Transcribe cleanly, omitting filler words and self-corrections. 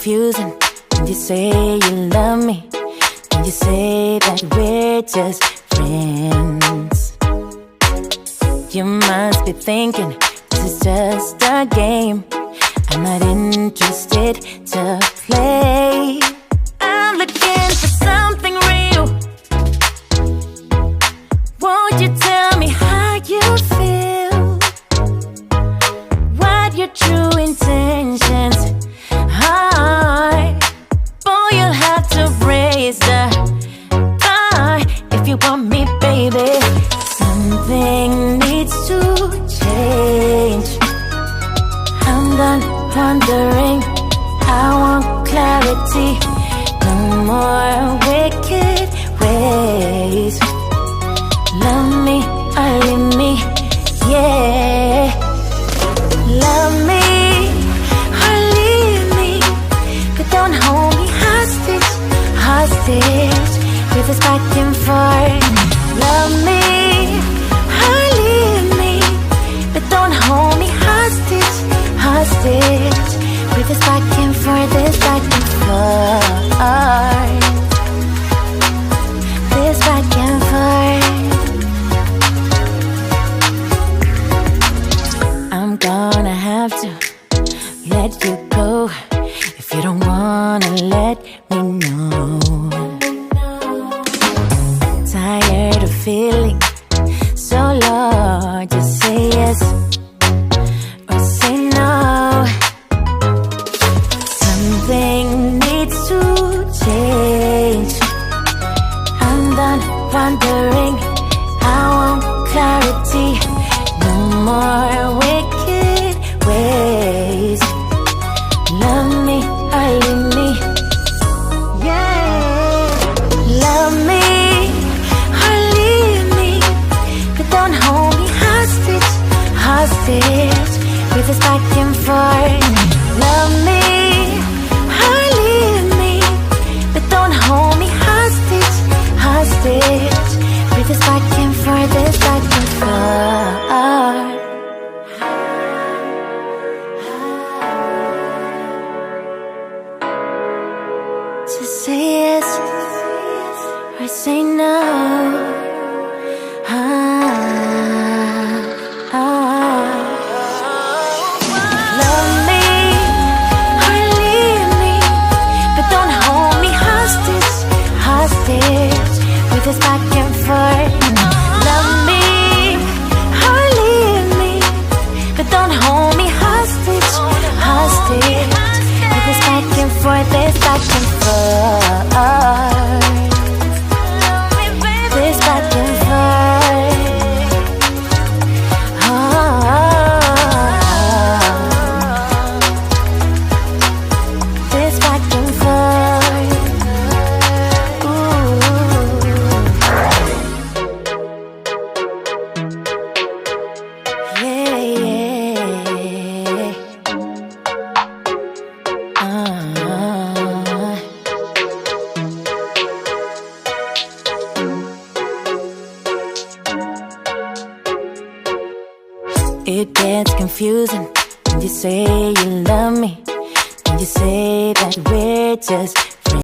confusing when you say you love me, when you say that we're just friends. You must be thinking this is just a game. I'm not interested to play. I'm looking for something real. Won't you tell me how you feel? What your true intentions are? Boy, you'll have to raise the bar if you want me, baby. Something needs to change. I'm done wondering, I want clarity. No more wicked ways. Love me or leave me, yeah. Love me or leave me, but don't hold me hostage, hostage with this back and forth. Love me or leave me, but don't hold me hostage, hostage with this back and forth, this back and forth, this back and forth. I'm gonna have to let you go if you don't wanna let me know. Tired of feeling so low, just say yes or say no. Something needs to change. I'm done wondering, I want clarity. No more wicked ways. Love me or leave me, yeah. Love me or leave me, but don't hold me hostage, hostage with this back and forth. Love me or leave me, but don't hold me hostage, hostage with this back and forth, this back and forth. Just say yes or say no. Love me or leave me, but don't hold me hostage, hostage with this back and forth. Love me or leave me, but don't hold me hostage, hostage with this back and forth, this back and forth, this back and forth. This back and forth. Yeah, yeah. It gets confusing when you say you love me, when you say that we're just